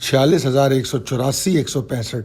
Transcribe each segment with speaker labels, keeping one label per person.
Speaker 1: 46,184 165,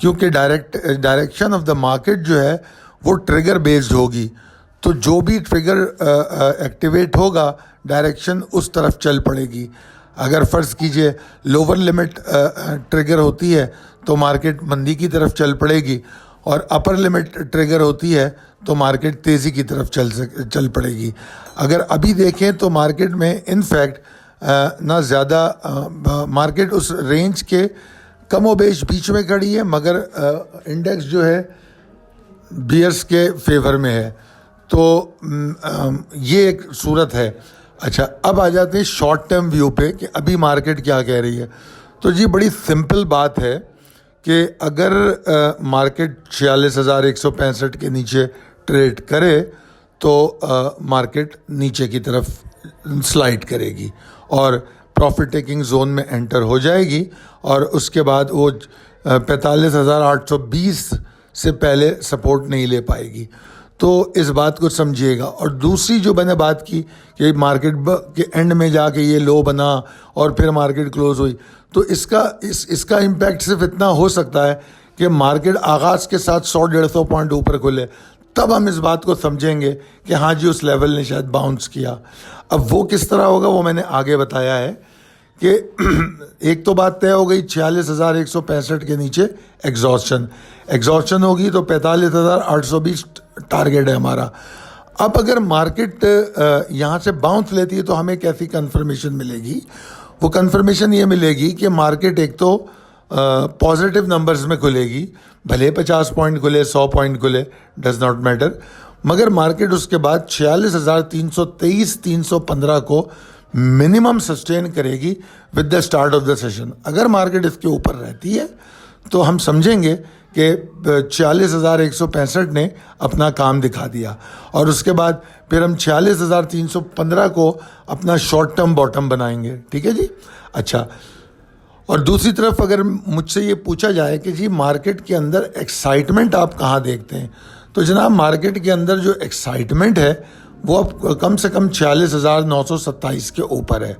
Speaker 1: کیونکہ direction of the market جو ہے وہ ٹریگر بیسڈ ہوگی، تو جو بھی ٹریگر ایکٹیویٹ ہوگا ڈائریکشن اس طرف چل پڑے گی۔ اگر فرض کیجئے لوور لمٹ ٹریگر ہوتی ہے تو مارکیٹ مندی کی طرف چل پڑے گی، اور اپر لمٹ ٹریگر ہوتی ہے تو مارکیٹ تیزی کی طرف چل پڑے گی۔ اگر ابھی دیکھیں تو مارکیٹ میں ان فیکٹ نہ زیادہ مارکیٹ اس رینج کے کم و بیش بیچ میں کھڑی ہے، مگر انڈیکس جو ہے بیئرس کے فیور میں ہے، تو یہ ایک صورت ہے۔ اچھا، اب آ جاتے ہیں شارٹ ٹرم ویو پہ کہ ابھی مارکیٹ کیا کہہ رہی ہے۔ تو جی بڑی سمپل بات ہے کہ اگر مارکیٹ 46,165 کے نیچے ٹریڈ کرے تو مارکیٹ نیچے کی طرف سلائڈ کرے گی اور پروفٹ ٹیکنگ زون میں انٹر ہو جائے گی، اور اس کے بعد وہ 45,820 سے پہلے سپورٹ نہیں لے پائے گی۔ تو اس بات کو سمجھیے گا۔ اور دوسری جو میں نے بات کی کہ مارکیٹ کے اینڈ میں جا کے یہ لو بنا اور پھر مارکیٹ کلوز ہوئی، تو اس کا امپیکٹ صرف اتنا ہو سکتا ہے کہ مارکیٹ آغاز کے ساتھ 100-150 پوائنٹ اوپر کھلے، تب ہم اس بات کو سمجھیں گے کہ ہاں جی اس لیول نے شاید باؤنس کیا۔ اب وہ کس طرح ہوگا وہ میں نے آگے بتایا ہے کہ ایک تو بات طے ہو گئی 46,165 کے نیچے ایگزاسشن ہوگی، تو 45,820 ٹارگیٹ ہے ہمارا۔ اب اگر مارکیٹ یہاں سے باؤنس لیتی ہے تو ہمیں کیسی کنفرمیشن ملے گی؟ وہ کنفرمیشن یہ ملے گی کہ مارکیٹ ایک تو پازیٹیو نمبرز میں کھلے گی، بھلے 50 پوائنٹ کھلے 100 پوائنٹ کھلے، ڈز ناٹ میٹر، مگر مارکیٹ اس کے بعد 46,323-315 کو منیمم سسٹین کرے گی with the start of the session. اگر مارکیٹ اس کے اوپر رہتی ہے تو ہم سمجھیں گے کہ 46,165 نے اپنا کام دکھا دیا، اور اس کے بعد پھر ہم 46,315 کو اپنا شارٹ ٹرم باٹم بنائیں گے۔ ٹھیک ہے جی؟ اچھا، اور دوسری طرف اگر مجھ سے یہ پوچھا جائے کہ جی مارکیٹ کے اندر ایکسائٹمنٹ آپ کہاں دیکھتے ہیں، تو جناب مارکیٹ کے اندر جو ایکسائٹمنٹ ہے وہ اب کم سے کم 46,927 کے اوپر ہے۔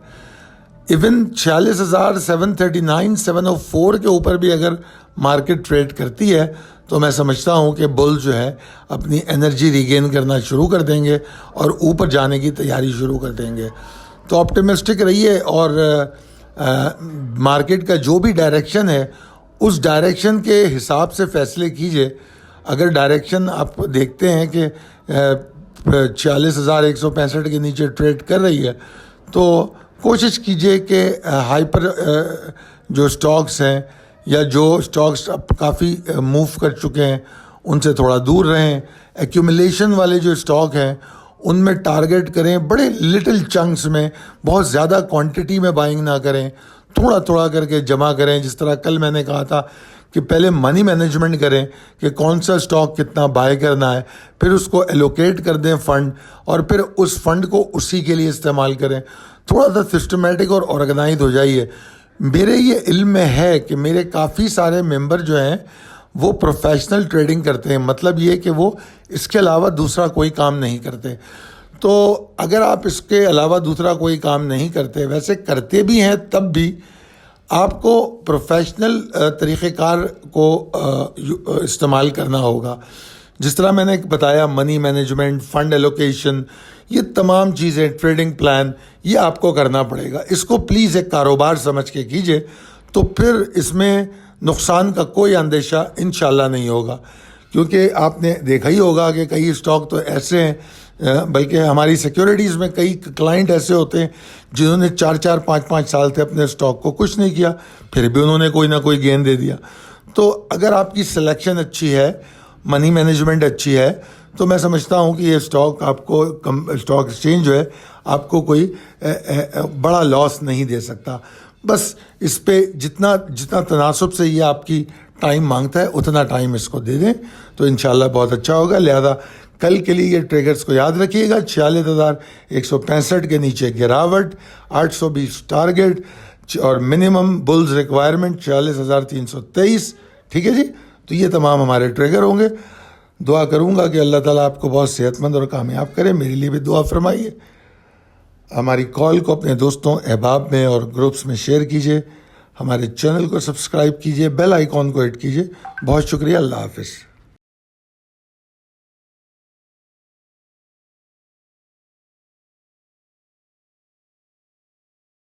Speaker 1: ایون 46,739 704 کے اوپر بھی اگر مارکیٹ ٹریڈ کرتی ہے تو میں سمجھتا ہوں کہ بل جو ہے اپنی انرجی ریگین کرنا شروع کر دیں گے اور اوپر جانے کی تیاری شروع کر دیں گے۔ تو آپٹیمسٹک رہیے، اور مارکیٹ کا جو بھی ڈائریکشن ہے اس ڈائریکشن کے حساب سے فیصلے کیجئے۔ اگر ڈائریکشن آپ دیکھتے ہیں کہ 46,165 کے نیچے ٹریڈ کر رہی ہے تو کوشش کیجئے کہ ہائپر جو سٹاکس ہیں یا جو سٹاکس اب کافی موو کر چکے ہیں ان سے تھوڑا دور رہیں۔ ایکیومولیشن والے جو سٹاک ہیں ان میں ٹارگیٹ کریں، بڑے لٹل چنکس میں، بہت زیادہ کوانٹٹی میں بائنگ نہ کریں، تھوڑا تھوڑا کر کے جمع کریں۔ جس طرح کل میں نے کہا تھا کہ پہلے منی مینجمنٹ کریں کہ کون سا سٹاک کتنا بائی کرنا ہے، پھر اس کو ایلوکیٹ کر دیں فنڈ، اور پھر اس فنڈ کو اسی کے لیے استعمال کریں۔ تھوڑا سا سسٹمیٹک اور آرگنائز ہو جائیے۔ میرے یہ علم میں ہے کہ میرے کافی سارے ممبر جو ہیں وہ پروفیشنل ٹریڈنگ کرتے ہیں، مطلب یہ کہ وہ اس کے علاوہ دوسرا کوئی کام نہیں کرتے۔ تو اگر آپ اس کے علاوہ دوسرا کوئی کام نہیں کرتے، ویسے کرتے بھی ہیں، تب بھی آپ کو پروفیشنل طریقہ کار کو استعمال کرنا ہوگا۔ جس طرح میں نے بتایا منی مینجمنٹ، فنڈ ایلوکیشن، یہ تمام چیزیں، ٹریڈنگ پلان، یہ آپ کو کرنا پڑے گا۔ اس کو پلیز ایک کاروبار سمجھ کے کیجئے، تو پھر اس میں نقصان کا کوئی اندیشہ انشاءاللہ نہیں ہوگا۔ کیونکہ آپ نے دیکھا ہی ہوگا کہ کئی اسٹاک تو ایسے ہیں، بلکہ ہماری سیکیورٹیز میں کئی کلائنٹ ایسے ہوتے ہیں جنہوں نے 4-4 5-5 سال سے اپنے اسٹاک کو کچھ نہیں کیا، پھر بھی انہوں نے کوئی نہ کوئی گین دے دیا۔ تو اگر آپ کی سلیکشن اچھی ہے، منی مینجمنٹ اچھی ہے، تو میں سمجھتا ہوں کہ یہ اسٹاک آپ کو اسٹاک ایکسچینج جو ہے آپ کو کوئی بڑا لاس نہیں دے سکتا۔ بس اس پہ جتنا تناسب سے یہ آپ کی ٹائم مانگتا ہے اتنا ٹائم اس کو دے دیں تو انشاءاللہ بہت اچھا ہوگا۔ لہذا کل کے لیے یہ ٹریگرز کو یاد رکھیے گا، 46,165 کے نیچے گراوٹ، 820 ٹارگیٹ، اور منیمم بلز ریکوائرمنٹ 46,323۔ ٹھیک ہے جی؟ تو یہ تمام ہمارے ٹریگر ہوں گے۔ دعا کروں گا کہ اللہ تعالیٰ آپ کو بہت صحت مند اور کامیاب کرے۔ میرے لیے بھی دعا فرمائیے۔ ہماری کال کو اپنے دوستوں، احباب میں اور گروپس میں شیئر کیجیے۔ ہمارے چینل کو سبسکرائب کیجیے, بیل آئیکن کو ہٹ کیجیے. بہت شکریہ, اللہ حافظ.